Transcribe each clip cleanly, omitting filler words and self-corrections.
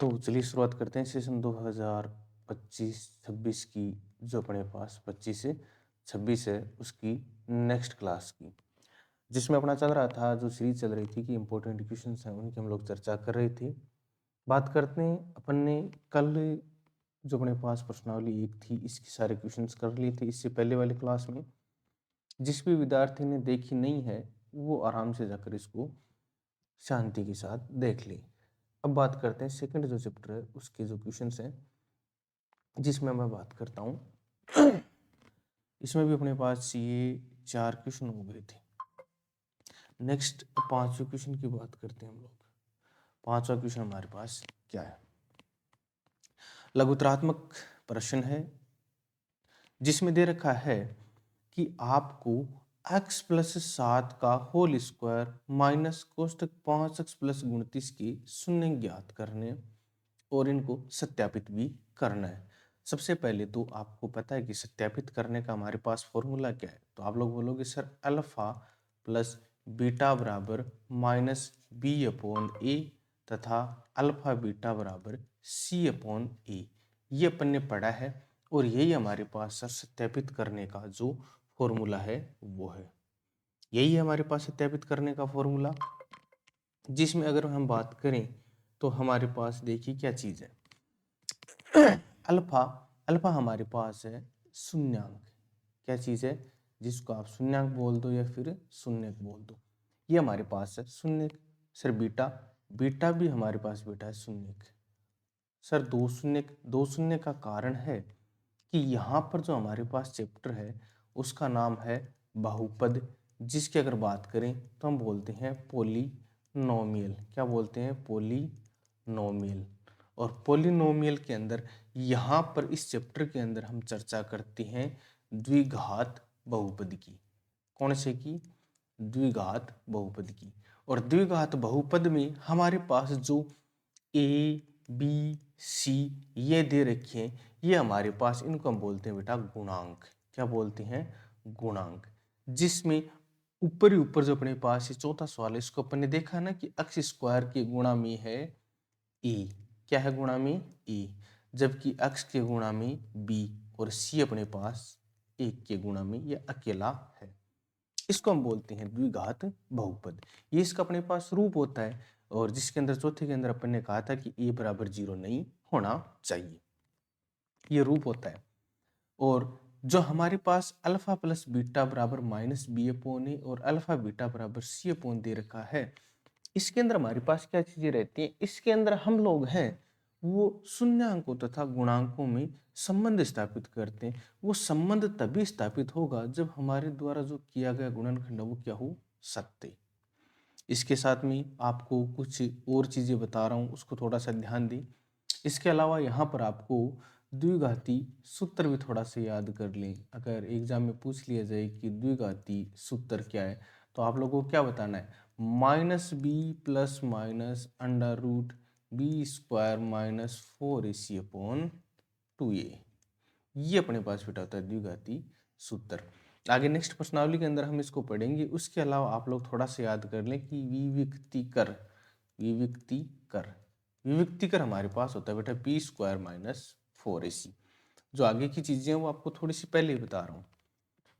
तो चलिए शुरुआत करते हैं सेशन 2025-26 की, जो अपने पास 25 से 26 है उसकी नेक्स्ट क्लास की, जिसमें अपना चल रहा था, जो सीरीज चल रही थी कि इम्पोर्टेंट क्वेश्चंस हैं उनकी हम लोग चर्चा कर रहे थे। बात करते हैं, अपन ने कल जो अपने पास प्रश्नावली एक थी इसके सारे क्वेश्चंस कर लिए थे इससे पहले वाली क्लास में। जिस भी विद्यार्थी ने देखी नहीं है वो आराम से जाकर इसको शांति के साथ देख ले। अब बात करते हैं सेकंड जो चैप्टर है उसके जो क्वेश्चंस हैं, जिसमें मैं बात करता हूँ। इसमें भी अपने पास ये 4 क्वेश्चन हो गए थे। नेक्स्ट 5वें क्वेश्चन की बात करते हैं हम लोग। 5वां क्वेश्चन हमारे पास क्या है? लघुतरात्मक प्रश्न है, जिसमें दे रखा है कि आपको x प्लस 7 का होल स्क्वायर माइनस कोष्टक 5x प्लस 29 की शून्य ज्ञात करने और इनको सत्यापित भी करना है। सबसे पहले तो आपको पता है कि सत्यापित करने का हमारे पास फॉर्मूला क्या है, तो आप लोग बोलोगे सर अल्फा प्लस बीटा बराबर माइनस बी अपॉन ए तथा अल्फा बीटा बराबर सी अपॉन ए। ये अपन ने पढ़ा है और यही हमारे पास सर सत्यापित करने का जो फॉर्मूला है वो है। यही है हमारे पास सत्यापित करने का फॉर्मूला, जिसमें अगर हम बात करें तो हमारे पास देखिए क्या चीज़ है। अल्फा अल्फा हमारे पास है शून्यांक। क्या चीज़ है? जिसको आप शून्यांक बोल दो या फिर शून्यक बोल दो, ये हमारे पास है शून्यक। सर बीटा बीटा भी हमारे पास बेटा है शून्यक। सर दो शून्य का कारण है कि यहाँ पर जो हमारे पास चैप्टर है उसका नाम है बहुपद, जिसकी अगर बात करें तो हम बोलते हैं पोलिनोमियल। क्या बोलते हैं? पोलिनोमियल। और पोलिनोमियल के अंदर यहाँ पर इस चैप्टर के अंदर हम चर्चा करते हैं द्विघात बहुपद की। कौन से की? द्विघात बहुपद की। और द्विघात बहुपद में हमारे पास जो ए बी सी ये दे रखे हैं, ये हमारे पास इनको हम बोलते हैं बेटा गुणांक। क्या बोलते हैं? गुणांक। जिसमें ऊपर ही ऊपर जो अपने पास ये चौथा सवाल है, इसको अपन ने देखा ना कि x स्क्वायर के गुणा में है ए। क्या है गुणा में? ए। जबकि x के गुणा में b और c अपने पास 1 के गुणा में ये अकेला है। इसको हम बोलते हैं द्विघात बहुपद। ये इसका अपने पास रूप होता है, और जिसके अंदर चौथे के अंदर अपन ने कहा था कि a बराबर 0 नहीं होना चाहिए, ये रूप होता है। और जो हमारे पास अल्फा प्लस बीटा बराबर माइनस बी अपॉन ए और अल्फा बीटा बराबर सी अपॉन दे रखा है, इसके अंदर हमारे पास क्या चीजें रहती हैं? इसके अंदर हम लोग हैं वो शून्यांकों तथा गुणांकों में संबंध स्थापित करते हैं। वो संबंध तभी स्थापित होगा जब हमारे द्वारा जो किया गया गुणनखंड वो क्या हो? सत्य। इसके साथ में आपको कुछ और चीजें बता रहा हूँ, उसको थोड़ा सा ध्यान दें। इसके अलावा यहाँ पर आपको द्विघाती सूत्र भी थोड़ा सा याद कर लें। अगर एग्जाम में पूछ लिया जाए कि द्विघाती सूत्र क्या है, तो आप लोगों को क्या बताना है? Minus B plus minus under root B square minus 4ac upon 2a। ये अपने पास बेटा होता है द्विघाती सूत्र। आगे नेक्स्ट प्रश्नावली के अंदर हम इसको पढ़ेंगे। उसके अलावा आप लोग थोड़ा सा याद कर लें कि विविक्तिकर विविक्तिकर विविक्तिकर हमारे पास होता है बेटा बी स्क्वायर माइनस 4ac। जो आगे की चीजें हैं वो आपको थोड़ी सी पहले ही बता रहा हूँ।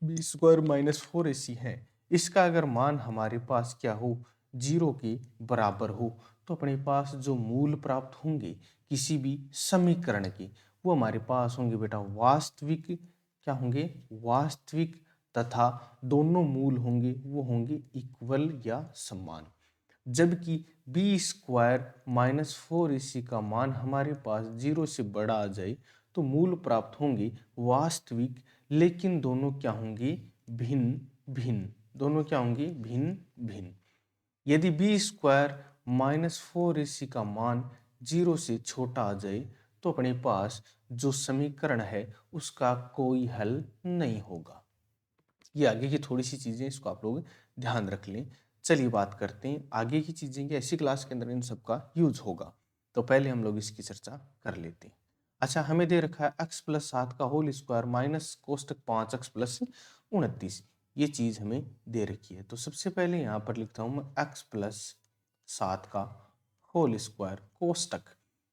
बी स्क्वायर माइनस 4ac है, इसका अगर मान हमारे पास क्या हो? 0 के बराबर हो, तो अपने पास जो मूल प्राप्त होंगे किसी भी समीकरण के, वो हमारे पास होंगे बेटा वास्तविक। क्या होंगे? वास्तविक। तथा दोनों मूल होंगे वो होंगे इक्वल या समान। जबकि बी स्क्वायर माइनस 4ac का मान हमारे पास 0 से बड़ा आ जाए तो मूल प्राप्त होंगे वास्तविक, लेकिन दोनों क्या होंगे? भिन्न भिन्न। दोनों क्या होंगे? भिन्न भिन्न। यदि बी स्क्वायर माइनस 4ac का मान 0 से छोटा आ जाए तो अपने पास जो समीकरण है उसका कोई हल नहीं होगा। ये आगे की थोड़ी सी चीजें, इसको आप लोग ध्यान रख लें। चलिए बात करते हैं आगे की चीजें कि ऐसी क्लास के अंदर इन सब का यूज होगा, तो पहले हम लोग इसकी चर्चा कर लेते हैं। अच्छा, हमें दे रखा है x प्लस 7 का होल स्क्वायर माइनस कोष्टक 5x प्लस 29। ये चीज हमें दे रखी है, तो सबसे पहले यहाँ पर लिखता हूँ मैं x प्लस 7 का होल स्क्वायर कोष्टक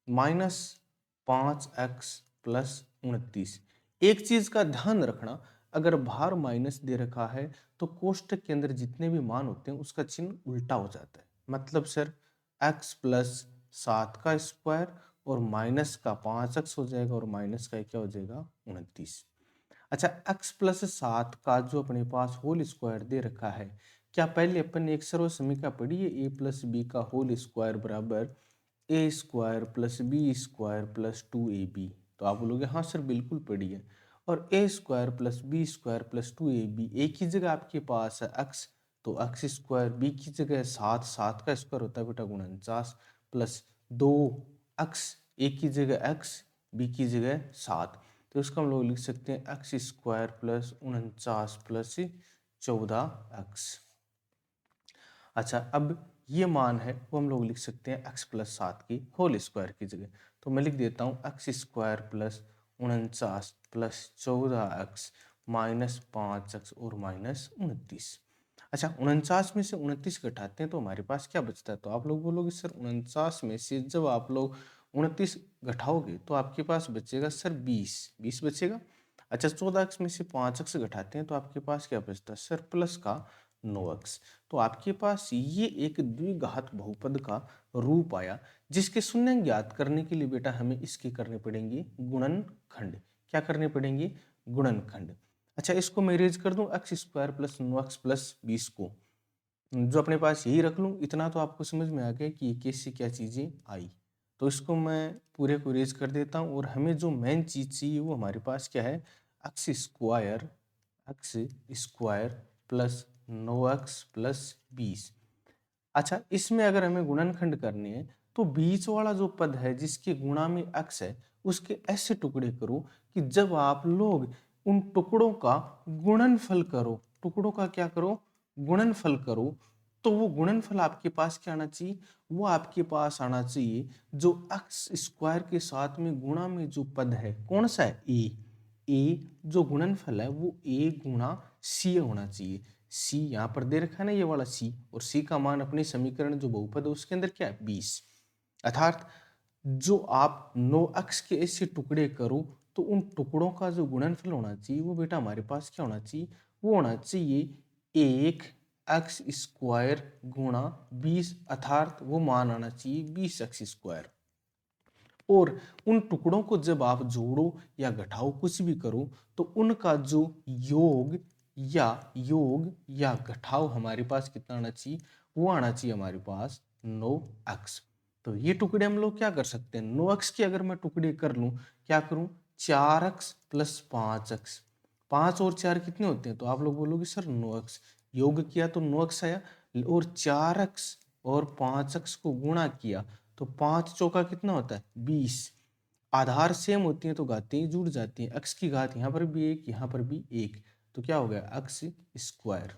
माइनस 5x प्लस 29। एक चीज का ध्यान रखना, अगर बाहर माइनस दे रखा है तो कोष्टक के अंदर जितने भी मान होते हैं उसका चिन्ह उल्टा हो जाता है। मतलब सर x प्लस 7 का स्क्वायर और माइनस का 5x हो जाएगा और माइनस का क्या हो जाएगा 29। अच्छा, x प्लस 7 का जो अपने पास होल स्क्वायर दे रखा है, क्या पहले अपन ने एक सर्व समीकरण पढ़ी है, a प्लस बी का होल स्क्वायर बराबर A square plus B square plus 2ab। तो आप बोलोगे हाँ सर बिल्कुल पढ़ी है। और A square plus B square plus 2ab, एक ही जगह आपके पास है x, तो x स्क्वायर, बी की जगह 7, 7 का स्क्वायर होता है बेटा 49 प्लस 2x, एक की जगह x, बी की जगह 7, तो इसको हम लोग लिख सकते हैं x square plus 49 plus 14x। अच्छा, अब ये मान है वो हम लोग लिख सकते हैं x प्लस 7 की होल स्क्वायर की जगह। तो मैं लिख देता हूँ x square plus 49 plus 14x minus 5x और माइनस 29। अच्छा, 49 में से 29 घटाते हैं तो हमारे पास क्या बचता है? तो आप लोग बोलोगे सर 49 में से जब आप लोग 29 घटाओगे तो आपके पास बचेगा सर 20 बचेगा। अच्छा, 14x में से 5x घटाते हैं तो आपके पास क्या बचता है सर? प्लस का 9x। तो आपके पास ये एक द्विघात बहुपद का रूप आया, जिसके शून्य ज्ञात करने के लिए बेटा हमें इसके करने पड़ेंगे गुणनखंड। क्या करने पड़ेंगे? गुणनखंड। अच्छा, इसको मैं रेज कर दूं x square plus 9x plus 20 को, जो अपने पास यही रख लूं, इतना तो आपको समझ में आ गया कि ये कैसी क्या चीजें आई। तो इसको मैं पूरे को रेज कर देता हूं और हमें जो मेन चीज चाहिए वो हमारे पास क्या है? X square plus 9x plus 20। अच्छा, इसमें अगर हमें गुणनखंड करनी है तो बीच वाला जो पद है जिसके गुणा में x है, उसके ऐसे टुकड़े करो कि जब आप लोग उन टुकड़ों का गुणनफल करो, टुकड़ों का क्या करो? गुणनफल करो, तो वो गुणनफल आपके पास क्या आना चाहिए? वो आपके पास आना चाहिए जो एक्स स्क्वायर के साथ में गुणा में जो पद है, कौन सा है? ए जो गुणनफल है वो ए गुणा सी होना चाहिए। सी यहाँ पर दे रखा है ना, ये वाला सी, और सी का मान अपने समीकरण जो बहुपद है उसके अंदर क्या है? 20। अर्थात जो आप 9x के ऐसे टुकड़े करो तो उन टुकड़ों का जो गुणनफल होना चाहिए वो बेटा हमारे पास क्या होना चाहिए? वो होना चाहिए एक एक्स स्क्वायर गुणा 20, अर्थात वो मान आना चाहिए 20x स्क्वायर। और उन टुकड़ों को जब आप जोड़ो या घटाओ कुछ भी करो तो उनका जो योग या घटाव हमारे पास कितना आना चाहिए? वो आना चाहिए हमारे पास 9x। तो ये टुकड़े हम लोग क्या कर सकते हैं? 9x की अगर मैं टुकड़े कर लूं, क्या करूं? 4x प्लस 5x, 5 और 4 कितने होते हैं? तो आप लोग बोलोगे सर 9x, योग किया तो 9x आया, और 4x और 5x को गुणा किया तो 5 चौका कितना होता है? 20। आधार सेम होती है तो घातें जुड़ जाती हैं, x की घात यहाँ पर भी एक, यहाँ पर भी एक, तो क्या हो गया? X square.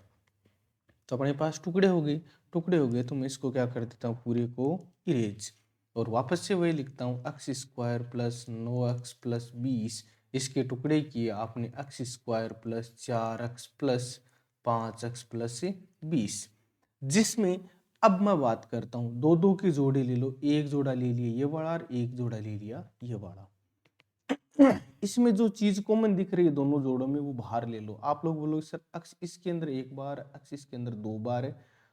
तो अपने पास टुकड़े हो गए तो मैं इसको क्या कर देता हूँ? पूरे को इरेज, और वापस से वही लिखता हूँ x square plus 9x plus 20, इसके टुकड़े किए आपने x square plus 4x plus 5x plus 20, जिसमें अब मैं बात करता हूँ दो दो की जोड़ी ले लो, एक जोड़ा ले लिया ये वाला और एक जोड़ा ले लिया ये वाला। इसमें जो चीज कॉमन दिख रही है दोनों जोड़ों में वो बाहर ले लो। आप लोग बोलोगे सर अक्स इसके अंदर एक बार, अक्स इसके अंदर दो बार है,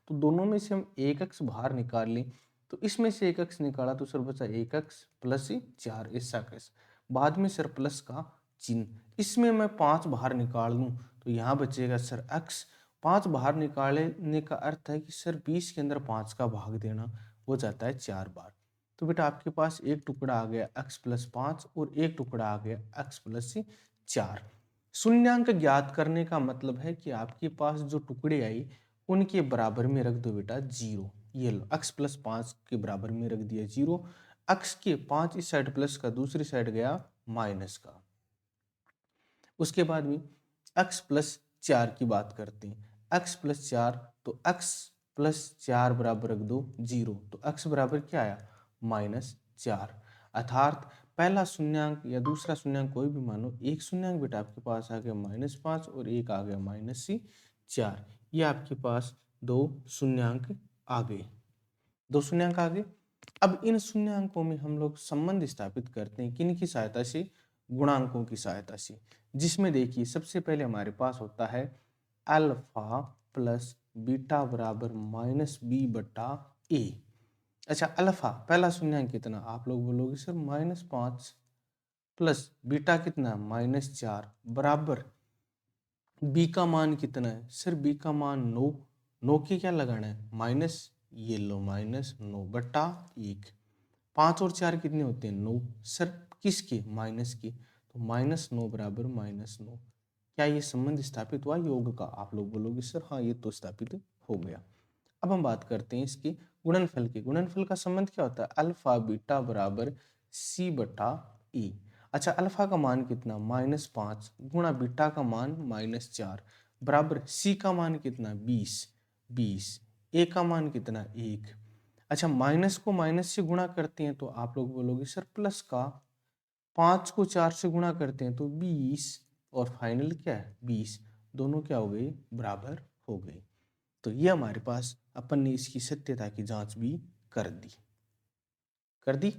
तो दोनों में से हम एक अक्स बाहर निकाल लें, तो इसमें से एक अक्स निकाला तो सर बचा एक अक्स प्लस 4, ऐसा कैसे? बाद में सर प्लस का चिन्ह, इसमें मैं 5 बाहर निकाल लूँ तो यहाँ बचेगा सर एक्स। 5 बाहर निकालने का अर्थ है कि सर 20 के अंदर 5 का भाग देना हो जाता है 4 बार। तो बेटा आपके पास एक टुकड़ा आ गया x प्लस 5 और एक टुकड़ा आ गया x प्लस 4। शून्यांक ज्ञात करने का मतलब है कि आपके पास जो टुकड़े आई उनके बराबर में रख दो बेटा 0। ये लो x प्लस 5 के बराबर में रख दिया 0, x के 5 इस साइड प्लस का, दूसरी साइड गया माइनस का। उसके बाद में x प्लस 4 की बात करते हैं, x प्लस 4, तो x प्लस 4 बराबर रख दो 0, तो x बराबर क्या आया? -4। अर्थात पहला शून्यांक या दूसरा शून्यांक कोई भी मानो, एक शून्यांक बेटा आपके पास आ गया -5 और एक आ गया -4। ये आपके पास दो शून्यांक आ गए, दो शून्यांक आ गए। अब इन शून्यांकों में हम लोग संबंध स्थापित करते हैं किन की सहायता से, गुणांकों की सहायता से, जिसमें देखिए सबसे पहले हमारे पास होता है अल्फा प्लस बीटा बराबर माइनस बी बटा ए। अच्छा, अल्फा पहला शून्यांक कितना, आप लोग बोलोगे सर -5 प्लस बीटा कितना -4 बराबर बी का मान कितना है, सर बी का मान 9, 9 के क्या लगाना है माइनस, ये लो -9 बटा 1। 5 और 4 कितने होते हैं 9, सर किसके, माइनस के, तो -9 बराबर -9। क्या ये संबंध स्थापित हुआ योग का, आप लोग बोलोगे सर हाँ ये तो स्थापित हो गया। अब हम बात करते हैं इसके गुणनफल की। गुणनफल का संबंध क्या होता है, अल्फा बीटा बराबर सी बटा ई। अच्छा, अल्फा का मान कितना -5 गुणा बीटा का मान -4 बराबर सी का मान कितना 20 ए का मान कितना 1। अच्छा, माइनस को माइनस से गुणा करते हैं तो आप लोग बोलोगे सर प्लस का, 5 को 4 से गुणा करते हैं तो 20 और फाइनल क्या है 20, दोनों क्या हो गए बराबर हो गए। तो ये हमारे पास अपन ने इसकी सत्यता की जांच भी कर दी कर दी।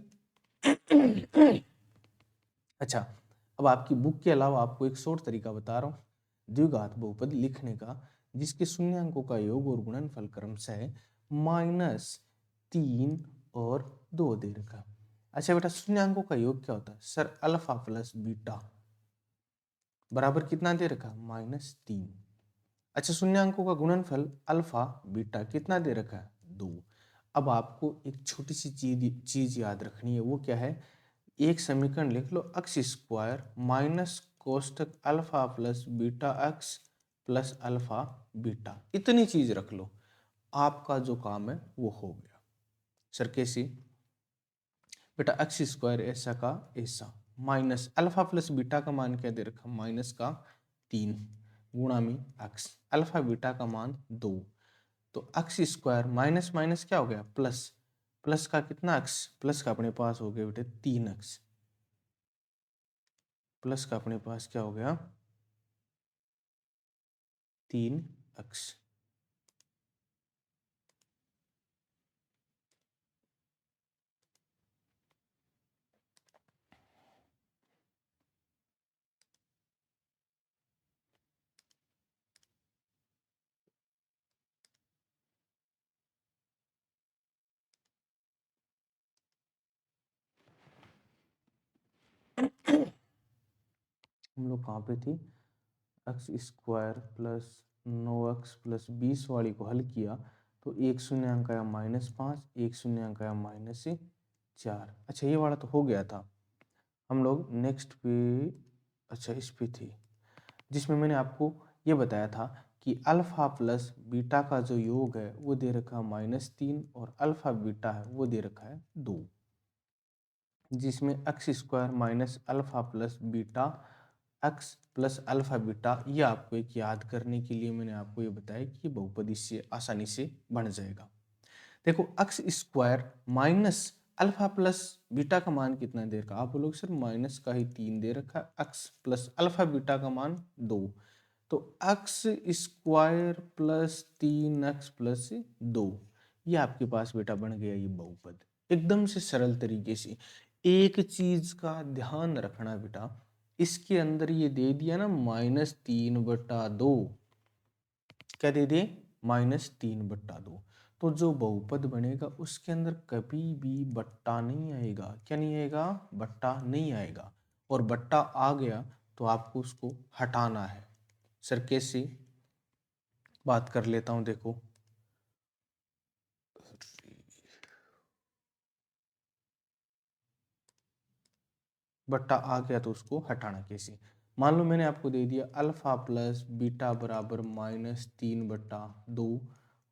अच्छा, अब आपकी बुक के अलावा आपको एक शॉर्ट तरीका बता रहा हूँ द्विघात बहुपद लिखने का, जिसके शून्यांकों का योग और गुणनफल क्रमशः -3 और 2 दे रखा। अच्छा बेटा, शून्यांकों का योग क्या होता है, सर अल्फा प्लस बीटा बराबर कितना दे रखा -3। अच्छा, शून्यांकों का गुणनफल अल्फा बीटा कितना दे रखा है 2। अब आपको एक छोटी सी चीज याद रखनी है, वो क्या है, एक समीकरण लिख लो एक्स स्क्वायर माइनस कोष्टक alpha plus beta x plus alpha beta, इतनी चीज रख लो, आपका जो काम है वो हो गया। सर कैसे, बेटा एक्स स्क्वायर ऐसा का ऐसा माइनस अल्फा प्लस बीटा का मान क्या दे रखा -3 गुणा में एक्स, अल्फा बीटा का मान 2, तो एक्स स्क्वायर माइनस माइनस क्या हो गया प्लस, प्लस का कितना एक्स, प्लस का अपने पास हो गया बेटे 3x, प्लस का अपने पास क्या हो गया 3x। हम लोग कहाँ पे थे, x square plus 9x plus 20 वाली को हल किया तो एक शून्यांक आया -5, एक शून्यांक आया -4। अच्छा, ये वाला तो हो गया था। हम लोग नेक्स्ट पे, अच्छा इस पे थे, जिसमें मैंने आपको ये बताया था कि अल्फा प्लस बीटा का जो योग है वो दे रखा है -3 और अल्फा बीटा है वो दे रखा है 2, जिसमें x square minus alpha plus beta x plus alpha beta, ये आपको एक याद करने के लिए मैंने आपको ये बताया कि ये बहुपद इससे आसानी से बन जाएगा। देखो, x square minus alpha plus beta का मान कितना दे रखा, आप बोलोगे सर माइनस का ही 3 दे रखा, एक्स प्लस अल्फा बीटा का मान 2, तो x square plus 3x plus 2, ये आपके पास बेटा बन गया ये बहुपद, एकदम से सरल तरीके से। एक चीज का ध्यान रखना बेटा, इसके अंदर ये दे दिया ना -3/2, क्या दे दे -3/2, तो जो बहुपद बनेगा उसके अंदर कभी भी बट्टा नहीं आएगा, क्या नहीं आएगा, बट्टा नहीं आएगा, और बट्टा आ गया तो आपको उसको हटाना है। सर कैसे, बात कर लेता हूं, देखो बट्टा आ गया तो उसको हटाना कैसे, मान लो मैंने आपको दे दिया अल्फा प्लस बीटा बराबर -3/2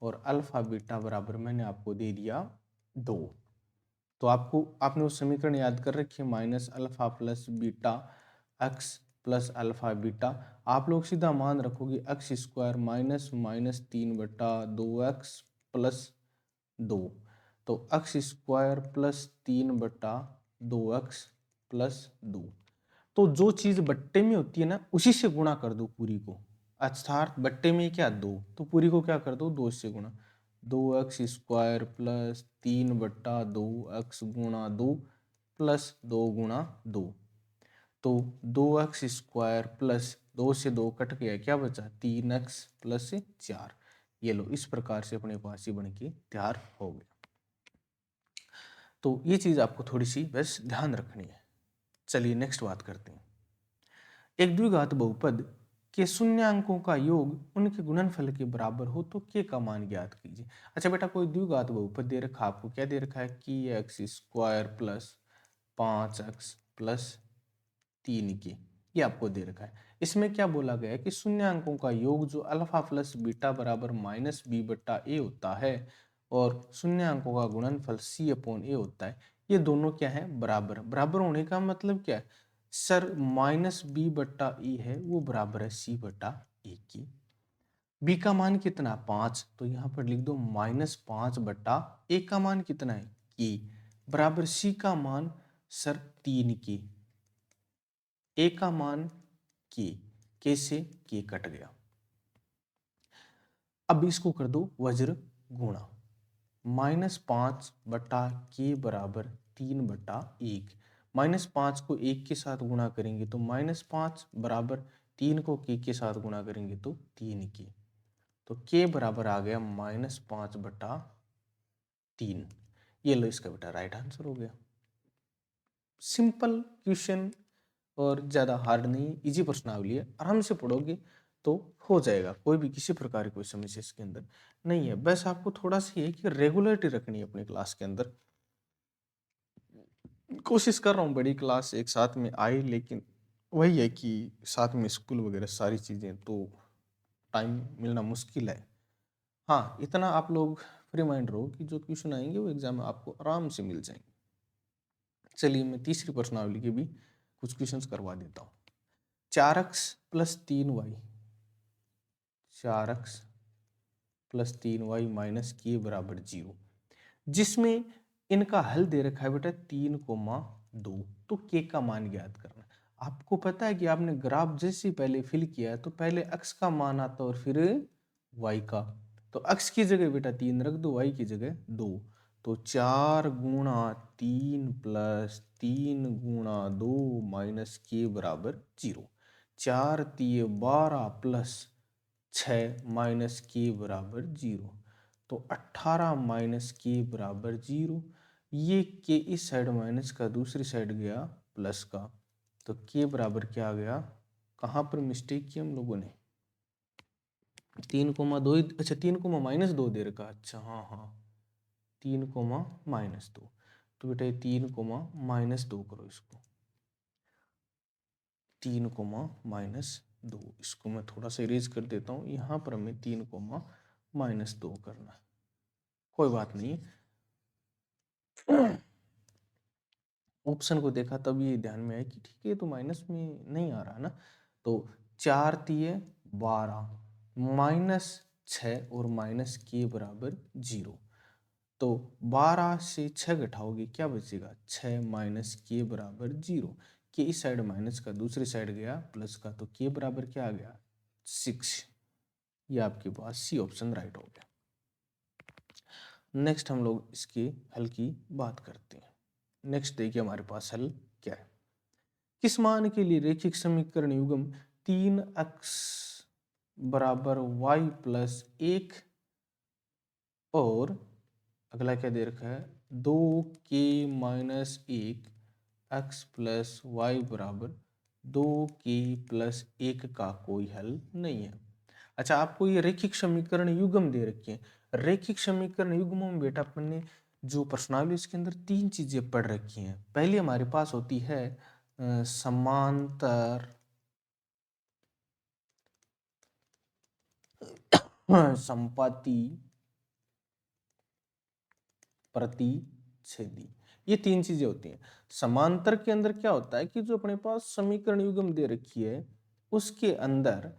और अल्फा बीटा बराबर मैंने आपको दे दिया 2, तो आपको, आपने वो समीकरण याद कर रखी है minus alpha plus beta x plus alpha beta, आप लोग सीधा मान रखोगे x square minus -3/2x plus 2, तो x square plus 3/2x plus 2, तो जो चीज बट्टे में होती है ना उसी से गुणा कर दो पूरी को, अर्थात बट्टे में क्या 2, तो पूरी को क्या कर दो 2 से गुणा, 2x² प्लस 3/2 x गुणा 2 प्लस 2 गुणा 2। तो 2x² प्लस 2 से 2 कट गया, क्या बचा 3x प्लस 4। ये लो, इस प्रकार से अपने पास ये बन के तैयार हो गया। तो ये चीज आपको थोड़ी सी बस ध्यान रखनी है। चलिए नेक्स्ट बात करते हैं। एक द्विघात बहुपद के शून्यांकों का योग उनके गुणनफल के बराबर हो तो के का मान ज्ञात कीजिए। अच्छा बेटा, कोई द्विघात बहुपद दे रखा, आपको क्या दे रखा है कि x² plus 5x plus 3k, ये आपको दे रखा है। इसमें क्या बोला गया है कि शून्यांकों का योग जो अल्फा प्लस बीटा बराबर माइनस b/a होता है और शून्यांकों का गुणनफल c/a होता है, ये दोनों क्या है बराबर। बराबर होने का मतलब क्या है सर, -b/a है वो बराबर है c/a की। b का मान कितना 5, तो यहाँ पर लिख दो -5/a का मान कितना है k, बराबर c का मान सर 3k, a का मान k से k कट गया। अब इसको कर दो वज्र गुणा, -5/k बराबर 3/1। -5 को 1 के साथ गुणा करेंगे तो -5 बराबर 3 को k के साथ गुणा करेंगे तो 3k, तो k बराबर आ गया -5/3। ये लो, इसका बेटा राइट आंसर हो गया। सिंपल क्वेश्चन और ज़्यादा हार्ड नहीं, इजी प्रश्नावली है, आराम से पढ़ोगे तो हो जाएगा। कोई भी किसी प्रकार की कोई समस्या इसके अंदर नहीं है। बस आपको थोड़ा सा ये कि रेगुलरिटी रखनी है अपनी क्लास के अंदर। कोशिश कर रहा हूँ बड़ी क्लास एक साथ में आए, लेकिन वही है कि साथ में स्कूल वगैरह सारी चीज़ें, तो टाइम मिलना मुश्किल है। हाँ, इतना आप लोग फ्री माइंड रहो कि जो क्वेश्चन आएंगे वो एग्जाम में आपको आराम से मिल जाएंगे। चलिए मैं तीसरी प्रश्नावली के भी कुछ क्वेश्चंस करवा देता हूँ। 4x plus 3y, 4x plus 3y minus के बराबर 0, जिसमें इनका हल दे रखा है बेटा 3,2, तो के का मान ज्ञात करना है। आपको पता है कि आपने ग्राफ जैसे पहले फिल किया है तो पहले x का मान आता और फिर y का, तो x की जगह बेटा 3 रख दो, y की जगह 2, तो 4 गुणा 3 प्लस 3 गुणा 2 माइनस के बराबर 0। 4 तिये 12 प्लस 6 माइनस के बराबर 0, तो 18 माइनस के बराबर 0। ये के इस साइड माइनस का, दूसरी साइड गया प्लस का, तो के बराबर क्या आ गया, कहाँ पर मिस्टेक की हम लोगों ने, 3,2, अच्छा 3,-2 दे रखा, अच्छा हाँ 3,-2, तो बेटा 3,-2 करो इसको, 3,-2, इसको मैं थोड़ा सा इरेज कर देता हूँ। यहाँ पर हमें 3,-2 करना है, कोई बात नहीं। ऑप्शन को देखा तब ये ध्यान में आया कि ठीक है तो माइनस में नहीं आ रहा ना, तो 4 तिये 12 माइनस 6 और माइनस के बराबर 0, तो 12 से 6 घटाओगे क्या बचेगा 6 माइनस के बराबर 0। के इस साइड माइनस का, दूसरी साइड गया प्लस का, तो के बराबर क्या आ गया 6। ये आपके पास सी ऑप्शन राइट हो गया। नेक्स्ट हम लोग इसके हल की बात करते हैं। नेक्स्ट देखिए हमारे पास हल क्या है। किस मान के लिए रैखिक समीकरण युग्म 3x बराबर y प्लस 1 और अगला क्या दे रखा है 2k minus 1 x plus Y बराबर 2k प्लस 1 का कोई हल नहीं है। अच्छा, आपको ये रैखिक समीकरण युग्म दे रखे हैं। रैखिक समीकरण युग्मों में बेटा अपन ने जो प्रश्नावली इसके अंदर 3 चीजें पढ़ रखी हैं। पहली हमारे पास होती है समांतर संपाती प्रतिच्छेदी, ये 3 चीजें होती हैं। समांतर के अंदर क्या होता है कि जो अपने पास समीकरण युग्म दे रखी है उसके अंदर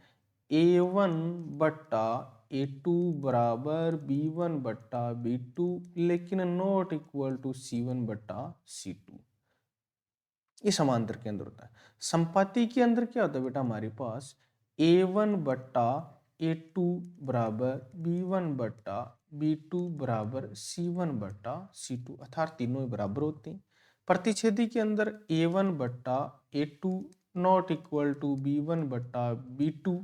a1 बट्टा a2 बराबर b1 बट्टा b2 लेकिन नॉट इक्वल टू c1 बट्टा c2, ये समांतर के अंदर होता है। संपाती के अंदर क्या होता है बेटा हमारे पास a1 बट्टा A2 बराबर B1 बट्टा B2 बराबर C1 बट्टा C2 अर्थात तीनों ही बराबर होते हैं। प्रतिच्छेदी के अंदर A1 बट्टा A2 not equal to B1 बट्टा B2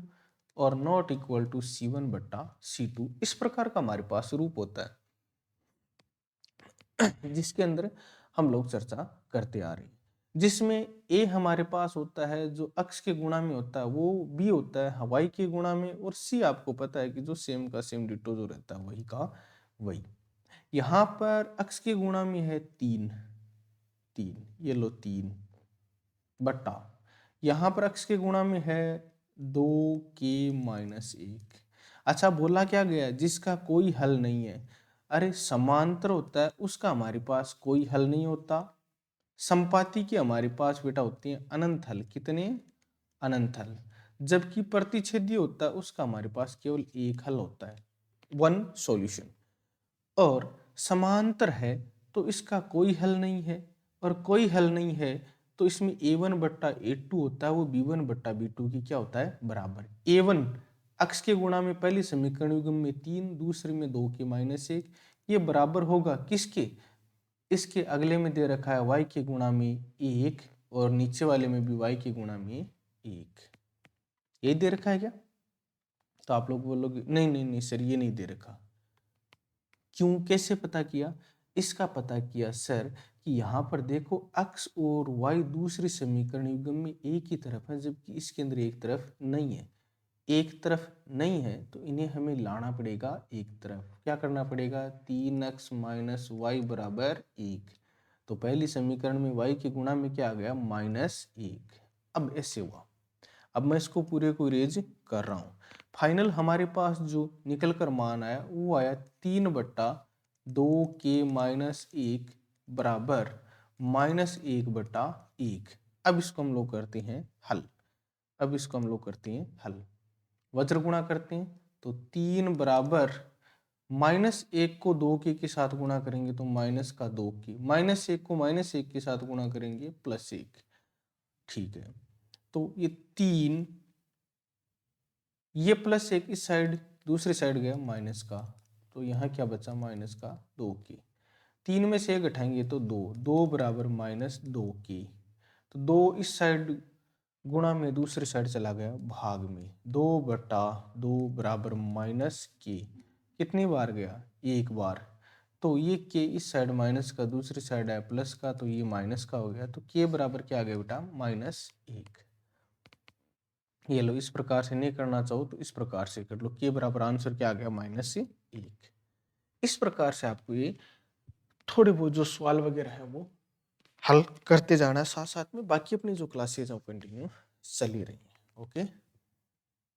और नॉट इक्वल टू C1 बट्टा C2 इस प्रकार का हमारे पास रूप होता है जिसके अंदर हम लोग चर्चा करते आ रहे हैं। जिसमें A हमारे पास होता है जो अक्ष के गुणा में होता है, वो B होता है y के गुणा में, और C आपको पता है कि जो सेम का सेम डिटो जो रहता है वही का वही। यहाँ पर अक्ष के गुणा में है 3, ये लो 3 बट्टा, यहाँ पर अक्ष के गुणा में है 2k-1। अच्छा, बोला क्या गया, जिसका कोई हल नहीं है। अरे समांतर होता है उसका हमारे पास कोई हल नहीं होता। संपाती की हमारे पास बेटा होती है अनंत हल। कितने? अनंत हल। जबकि प्रतिच्छेदी होता है उसका हमारे पास केवल एक हल होता है, वन सॉल्यूशन। और समांतर है तो इसका कोई हल नहीं है, और कोई हल नहीं है तो इसमें A1 बट्टा A2 होता है, वो B1 बट्टा B2 की क्या होता है? बराबर। A1 अक्ष के गुणा में पहले समीकरण युग्म में 3, दूसरे में 2k-1, ये बराबर होगा किसके? इसके अगले में दे रखा है y के गुणा में 1, और नीचे वाले में भी y के गुणा में 1। ये दे रखा है क्या? तो आप लोग बोलोगे नहीं नहीं नहीं सर, ये नहीं दे रखा। क्यों? कैसे पता किया? इसका पता किया सर कि यहाँ पर देखो x और y दूसरे समीकरण युग्म में एक ही तरफ है, जबकि इसके अंदर एक तरफ नहीं है। एक तरफ नहीं है तो इन्हें हमें लाना पड़ेगा एक तरफ। क्या करना पड़ेगा? 3x - y बराबर 1। तो पहली समीकरण में y के गुणा में क्या आ गया? -1। अब ऐसे हुआ। अब मैं इसको पूरे को इरेज कर रहा हूँ। फाइनल हमारे पास जो निकल कर मान आया वो आया 3 बट्टा 2k-1 बराबर -1 बट्टा 1। अब इसको हम लोग करते हैं हल। वज्र गुणा करते हैं तो 3 बराबर -1 को 2k के साथ गुणा करेंगे तो माइनस का 2k, -1 को -1 के साथ गुणा करेंगे +1। ठीक है, तो ये 3, ये +1 इस साइड दूसरी साइड गया माइनस का, तो यहाँ क्या बचा? माइनस का 2k। 3 में से 1 घटाएंगे तो 2 बराबर -2k। तो 2 इस साइड गुणा में दूसरी साइड चला गया भाग में, 2 बटा 2 बराबर -k। कितनी बार गया? एक बार। तो ये k इस साइड माइनस का, दूसरी साइड है प्लस का, तो ये माइनस का हो गया। तो k बराबर क्या आ गया बेटा? -1। ये लो, इस प्रकार से नहीं करना चाहो तो इस प्रकार से कर लो। के बराबर आंसर क्या आ गया? -1। इस प्रकार से आपको ये थोड़े बहुत जो सवाल वगैरह है वो हल करते जाना है साथ साथ में। बाकी अपनी जो क्लासेज है वो कंटिन्यू चली रही है। ओके।